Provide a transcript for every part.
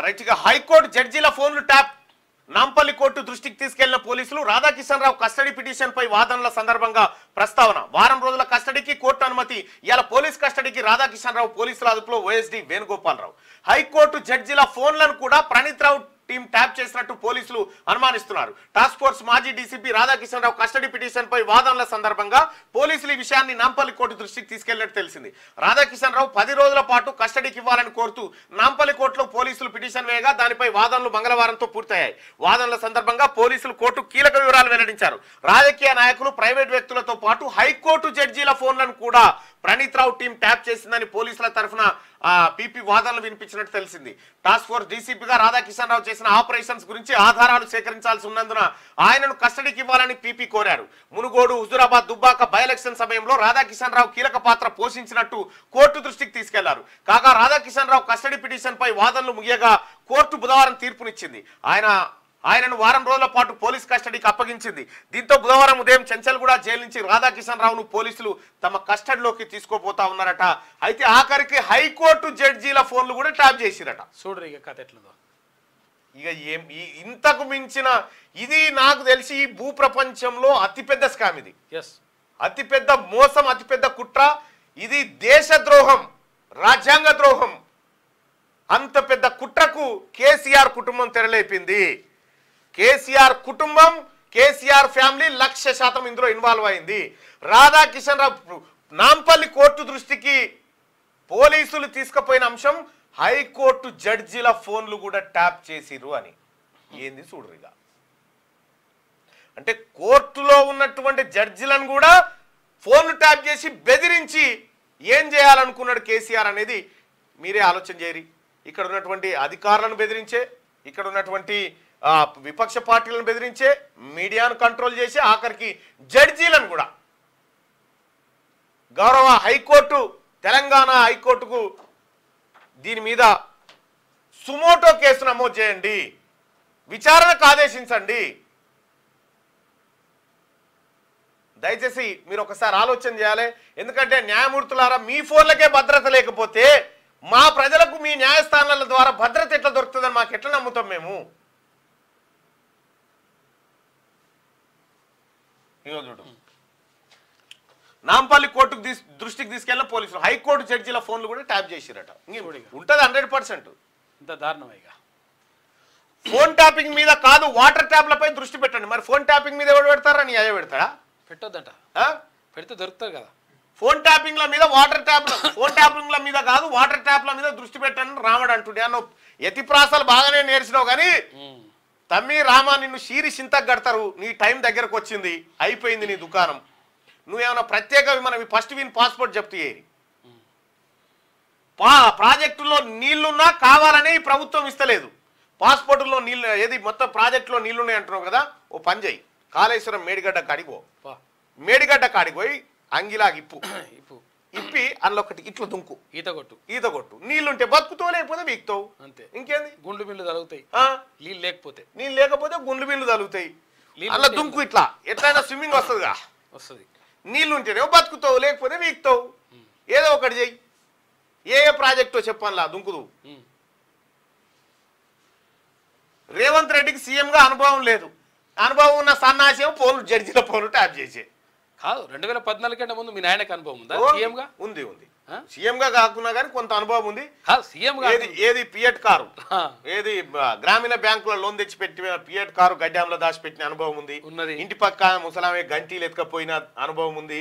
రైట్గా high court జడ్జీల ఫోన్లు tap Nampally court దృష్టికి తీసుకెళ్లిన పోలీసులు రాధాకిషన్ రావు కస్టడీ పిటిషన్ పై వాదనల సందర్భంగా ప్రస్తావన వారం రోజుల కస్టడీకి కోర్టు అనుమతి ఇవాళ పోలీస్ కస్టడీకి రాధాకిషన్ రావు పోలీసుల అదుపులో ఓఎస్డీ వేణుగోపాల్ రావు హైకోర్టు జడ్జీల ఫోన్లను కూడా ప్రణీత్ రావు టీం ట్యాప్ చేసినట్టు పోలీసులు అనుమానిస్తున్నారు టాస్క్ ఫోర్స్ మాజీ డీసీపీ రాధాకిషన్ రావు కస్టడీ పిటిషన్ పై వాదనల సందర్భంగా పోలీసులు ఈ విషయాన్ని నాంపల్లి కోర్టు దృష్టికి తీసుకెళ్లినట్టు తెలిసింది రాధాకిషన్ రావు 10 రోజుల పాటు కస్టడీకి ఇవ్వాలని కోరుతూ నాంపల్లి కోర్టులో పోలీసులు పిటిషన్ వేయగా దానిపై వాదనలు మంగళవారంతో పూర్తయ్యాయి వాదనల సందర్భంగా పోలీసులు కోర్టు కీలక వివరాలు వెల్లడించారు రాజకీయ నాయకులు ప్రైవేట్ వ్యక్తులతో పాటు హైకోర్టు జడ్జీల ఫోన్లను కూడా ప్రణీత్ రావు టీం ట్యాప్ చేసిందని పోలీసుల తరఫున పీపీ వాదనలు వినిపించినట్టు తెలిసింది టాస్క్ ఫోర్స్ డీసీపీగా రాధాకిషన్ రావు చేసిన ఆపరేషన్స్ గురించి ఆధారాలు సేకరించాల్సి ఉన్నందున ఆయనను కస్టడీకి ఇవ్వాలని పీపీ కోరారు మునుగోడు హుజూరాబాద్ దుబ్బాక బై ఎలక్షన్ సమయంలో రాధాకిషన్ రావు కీలక పాత్ర పోషించినట్టు కోర్టు దృష్టికి తీసుకెళ్లారు కాగా రాధాకిషన్ రావు కస్టడీ పిటిషన్ పై వాదనలు ముగియగా కోర్టు బుధవారం తీర్పునిచ్చింది ఆయనను వారం రోజుల పాటు పోలీస్ కస్టడీకి అప్పగించింది దీంతో బుధవారం ఉదయం చెంచల్గూడ జైలు నుంచి రాధాకిషన్ రావును పోలీసులు తమ కస్టడీలోకి తీసుకోపోతా ఉన్నారట అయితే ఆఖరికి హైకోర్టు జడ్జీల ఫోన్లు కూడా ట్యాప్ చేసిరట చూడరు ఇక కథ ఎట్లదో ఇక ఇంతకు మించిన ఇది నాకు తెలిసి ఈ భూ ప్రపంచంలో అతిపెద్ద స్కామ్ ఇది అతిపెద్ద మోసం అతిపెద్ద కుట్ర ఇది దేశద్రోహం రాజ్యాంగ ద్రోహం అంత పెద్ద కుట్రకు కేసీఆర్ కుటుంబం తెరలేపింది కేసీఆర్ కుటుంబం కేసీఆర్ ఫ్యామిలీ 100% ఇందులో ఇన్వాల్వ్ అయింది రాధాకిషన్ రావు నాంపల్లి కోర్టు దృష్టికి పోలీసులు తీసుకుపోయిన అంశం హైకోర్టు జడ్జీల ఫోన్లు కూడా ట్యాప్ చేసిరు అని ఏంది చూడరుగా అంటే కోర్టులో ఉన్నటువంటి జడ్జిలను కూడా ఫోన్లు ట్యాప్ చేసి బెదిరించి ఏం చేయాలనుకున్నాడు కేసీఆర్ అనేది మీరే ఆలోచన చేయరి ఇక్కడ ఉన్నటువంటి అధికారులను బెదిరించే ఇక్కడ ఉన్నటువంటి విపక్ష పార్టీలను బెదిరించే మీడియాను కంట్రోల్ చేసి ఆఖరికి జడ్జీలను కూడా గౌరవ హైకోర్టు తెలంగాణ హైకోర్టుకు దీని మీద సుమోటో కేసు నమోదు చేయండి విచారణకు ఆదేశించండి దయచేసి మీరు ఒకసారి ఆలోచన చేయాలి ఎందుకంటే న్యాయమూర్తులారా మీ ఫోన్లకే భద్రత లేకపోతే మా ప్రజలకు మీ న్యాయస్థానాల ద్వారా భద్రత ఎట్లా దొరుకుతుందని మాకు ఎట్లా నమ్ముతాం మేము నాంపల్లి కోర్టుకు దృష్టికి తీసుకెళ్లిన పోలీసులు హైకోర్టు జడ్జీల ఫోన్లు కూడా ట్యాప్ చేసిరట ఉంటది 100% ఇంత దారుణమైగా ఫోన్ ట్యాపింగ్ మీద కాదు వాటర్ ట్యాప్లపై దృష్టి పెట్టండి మరి ఫోన్ ట్యాపింగ్ మీద ఎవరు పెడతారా నీ అయ్యే పెడతాడా పెట్టొద్దట పెడితే దొరుకుతారు కదా ఫోన్ ట్యాపింగ్ల మీద వాటర్ ట్యాప్ల ఫోన్ ట్యాపింగ్ల మీద కాదు వాటర్ ట్యాప్ల మీద దృష్టి పెట్టండి రావడం అంటుండే అన్న యతిప్రాసాలు బాగానే నేర్చినావు కానీ తమ్మి రామా నిన్ను షీరి చింతకు కడతారు నీ టైం దగ్గరకు వచ్చింది అయిపోయింది నీ దుకాణం నువ్వేమన్నా ప్రత్యేక మనం ఫస్ట్ విన్ పాస్పోర్ట్ జప్తు చేయరి ప్రాజెక్టులో నీళ్లున్నా కావాలనే ఈ ప్రభుత్వం ఇస్తలేదు పాస్పోర్టుల్లో నీళ్ళు ఏది మొత్తం ప్రాజెక్టులో నీళ్లున్నాయి అంటున్నావు కదా ఓ పని చేయి కాళేశ్వరం మేడిగడ్డ కాడికి పో మేడిగడ్డ కాడికి పోయి అంగిలాగి ఇప్పి అందులో ఒకటి ఇట్లా దుంకు ఈత కొట్టు నీళ్లుంటే బతుకుతావు లేకపోతే వీక్తావు అంతే ఇంకేంది గుండు బిల్లు తలుగుతాయి నీళ్ళు లేకపోతే గుండు బిల్లు తలుగుతాయి అలా దుంకు ఇట్లా ఎట్లయినా స్విమ్మింగ్ వస్తుంది నీళ్లుంటేనే బతుకుతావు లేకపోతే వీక్తావు ఏదో ఒకటి చెయ్యి ఏ ప్రాజెక్టో చెప్పాలా దుంకుదు రేవంత్ రెడ్డికి సీఎంగా అనుభవం లేదు అనుభవం ఉన్న సన్నాసేమో ఫోన్లు జడ్జిల ఫోన్లు ట్యాప్ చేసే కాదు 2014 కంటే ముందు మీ నాయనకు అనుభవం ఉందా సీఎంగా ఉంది సీఎంగా కాకున్నా కానీ కొంత అనుభవం ఉంది ఏది పియట్ కారు ఏది గ్రామీణ బ్యాంకుల లోన్ తెచ్చి పెట్టిన పియట్ కారు గడ్డాంలో దాచిపెట్టిన అనుభవం ఉంది ఇంటి పక్క ముసలామే గంటీలు ఎత్తుకపోయిన అనుభవం ఉంది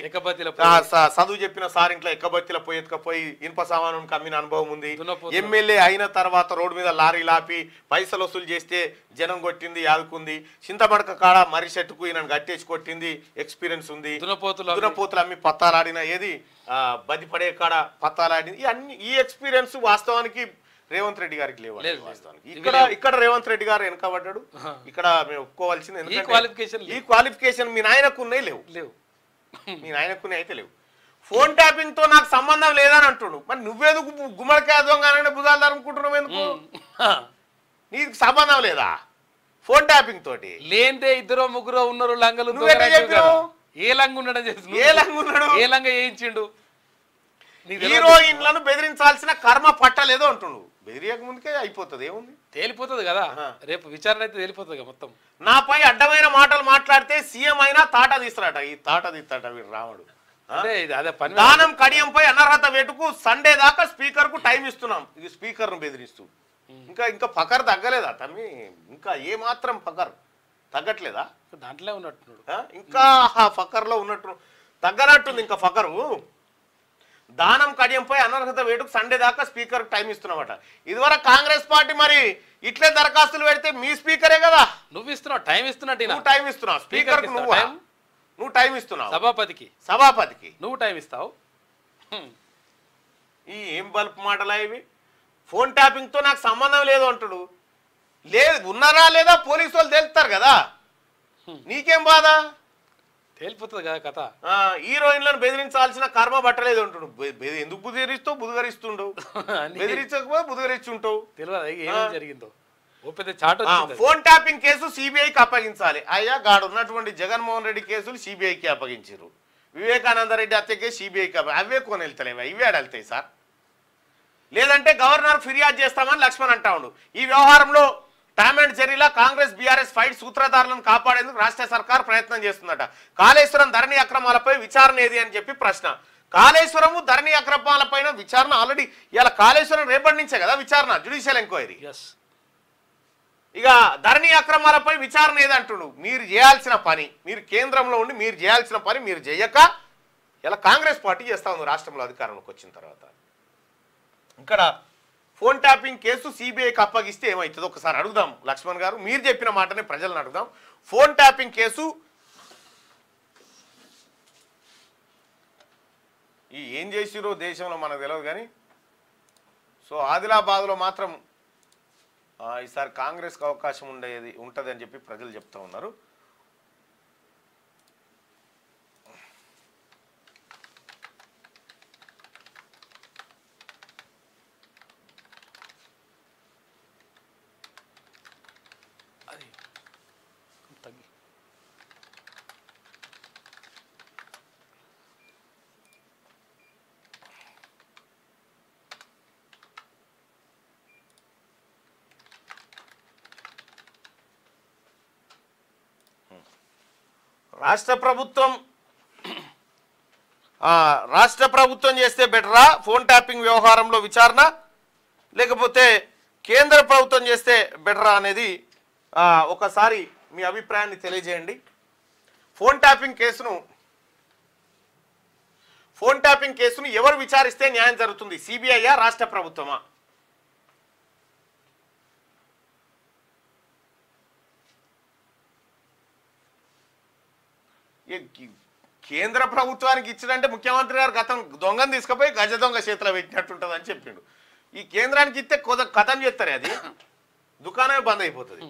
చదువు చెప్పిన సారింట్లో ఎక్కబత్తిలో పోయి ఎత్తుకపోయి ఇనుప సామాను కమ్మిన అనుభవం ఉంది ఎమ్మెల్యే అయిన తర్వాత రోడ్డు మీద లారీ లాపి పైసలు వసూలు చేస్తే జనం కొట్టింది ఆదుకుంది చింతమడక కాడ మర్రి చెట్టుకు ఈయన గట్టేసి కొట్టింది ఎక్స్పీరియన్స్ ఉంది దునపోతులు అమ్మి పత్తాలాడిన ఏది బదిపడే కాడ పత్తాలాడింది అన్ని ఈ ఎక్స్పీరియన్స్ వాస్తవానికి రేవంత్ రెడ్డి గారికి లేవు వాస్తవానికి ఇక్కడ రేవంత్ రెడ్డి గారు వెనకబడ్డాడు ఇక్కడ మేము ఒప్పుకోవాల్సింది ఈ క్వాలిఫికేషన్ మీ నాయనకు ఉన్నాయి లేవు మీ నాయనకునే అయితే లేవు ఫోన్ ట్యాపింగ్ తో నాకు సంబంధం లేదని అంటుడు మరి నువ్వేందుకు గుమ్మడికాయ దొంగ భుజాలు అనుకుంటున్నావు ఎందుకు నీకు సంబంధం లేదా ఫోన్ ట్యాపింగ్ తోటి లేదే 2-3 ఉన్నారు లంగలు ఏ లంగ ఉండడం ఏ లంగ చేయించిండు హీరోయిన్లను బెదిరించాల్సిన కర్మ పట్టలేదు అంటుండు బెదిరియక ముందుకే అయిపోతుంది ఏముంది తేలిపోతుంది కదా రేపు విచారణ అయితే తేలిపోతుంది కదా మొత్తం. నాపై అడ్డమైన మాటలు మాట్లాడితే సీఎం అయినా తాట తీస్తారట. ఈ తాట తీస్తాట వీడు రాముడు. అదే పని. దానం కడియంపై అనర్హత వేటుకు సండే దాకా స్పీకర్ కు టైం ఇస్తున్నాం. ఇది స్పీకర్ ను బెదిరిస్తూ ఇంకా పకర్ తగ్గలేదా తమ్మి? ఇంకా ఏ మాత్రం పకర్ తగ్గట్లేదా? దాంట్లో ఉన్నట్టున్నాడు ఇంకా ఫకర్ లో ఉన్నట్టు తగ్గనట్టుంది ఇంకా ఫకరు. దానం కడియంపై అనర్హత వేటుకు సండే దాకా స్పీకర్ టైం ఇస్తున్నామట. ఇదివరకు కాంగ్రెస్ పార్టీ మరి ఇట్లే దరఖాస్తులు పెడితే మీ స్పీకరే కదా నువ్వు ఇస్తున్నావు, టైం ఇస్తున్నట్టు. నువ్వు టైం ఇస్తున్నావు స్పీకర్ కు. నువ్వు టైం ఇస్తున్నావు సభాపతికి నువ్వు టైం ఇస్తావు. ఈ ఏం బల్బ్ మాటలా ఇవి? ఫోన్ ట్యాపింగ్ తో నాకు సంబంధం లేదు అంటాడు. లేదు ఉన్నారా లేదా పోలీసు వాళ్ళు తెలుస్తారు కదా, నీకేం బాధ? తేలిపోతుంది కదా కథ. హీరోయిన్లను బెదిరించాల్సిన కర్మ పట్టలేదు అంటాడు. ఎందుకు బుదిరిస్తావు? బుధగరిస్తుండవు. బెదిరించకపోతే బుధగరిస్తుంటావు. తెలియదు ఏం జరిగిందో. చాట్ ఫోన్ ట్యాపింగ్ కేసు సిబిఐకి అప్పగించాలి. అయ్యా గాడు ఉన్నటువంటి జగన్మోహన్ రెడ్డి కేసులు సిబిఐకి అప్పగించారు. వివేకానంద రెడ్డి హత్య కేసు సిబిఐకి అవే కొని వెళ్తలేవా? ఇవే వెళ్తాయి సార్. లేదంటే గవర్నర్ ఫిర్యాదు చేస్తామని లక్ష్మణ్ అంటా ఉండు. ఈ వ్యవహారంలో టామ్ అండ్ జెర్రీలా కాంగ్రెస్ బీఆర్ఎస్ ఫైట్ సూత్రధారులను కాపాడేందుకు రాష్ట్ర సర్కార్ ప్రయత్నం చేస్తుందట. కాళేశ్వరం ధరణి అక్రమాలపై విచారణ ఏది అని చెప్పి ప్రశ్న. కాళేశ్వరము ధరణి అక్రమాలపైన విచారణ ఆల్రెడీ ఇలా కాళేశ్వరం రేపటి నుంచే కదా విచారణ, జ్యుడిషియల్ ఎంక్వైరీ. ఇక ధరణి అక్రమాలపై విచారణ ఏదంటుడు? మీరు చేయాల్సిన పని, మీరు కేంద్రంలో ఉండి మీరు చేయాల్సిన పని మీరు చేయక ఇలా కాంగ్రెస్ పార్టీ చేస్తా ఉంది రాష్ట్రంలో అధికారంలోకి వచ్చిన తర్వాత. ఇక్కడ ఫోన్ ట్యాపింగ్ కేసు సిబిఐకి అప్పగిస్తే ఏమవుతుందో ఒకసారి అడుగుదాం లక్ష్మణ్ గారు. మీరు చెప్పిన మాటనే ప్రజలను అడుగుదాం. ఫోన్ ట్యాపింగ్ కేసు ఏం చేసిరో దేశంలో మనకు తెలియదు కానీ, సో ఆదిలాబాద్లో మాత్రం ఈసారి కాంగ్రెస్కి అవకాశం ఉంటుంది అని చెప్పి ప్రజలు చెప్తా ఉన్నారు. రాష్ట్ర ప్రభుత్వం చేస్తే బెటరా ఫోన్ ట్యాపింగ్ వ్యవహారంలో విచారణ, లేకపోతే కేంద్ర ప్రభుత్వం చేస్తే బెటరా అనేది ఒకసారి మీ అభిప్రాయాన్ని తెలియజేయండి. ఫోన్ ట్యాపింగ్ కేసును ఎవరు విచారిస్తే న్యాయం జరుగుతుంది? సిబిఐయా రాష్ట్ర ప్రభుత్వమా? కేంద్ర ప్రభుత్వానికి ఇచ్చినంటే ముఖ్యమంత్రి గారు గతం దొంగను తీసుకుపోయి గజ దొంగ చేతిలో పెట్టినట్టుంటుంది అని చెప్పిండు. ఈ కేంద్రానికి ఇస్తే కథం చేస్తారు, అది దుకాణమే బంద్ అయిపోతుంది.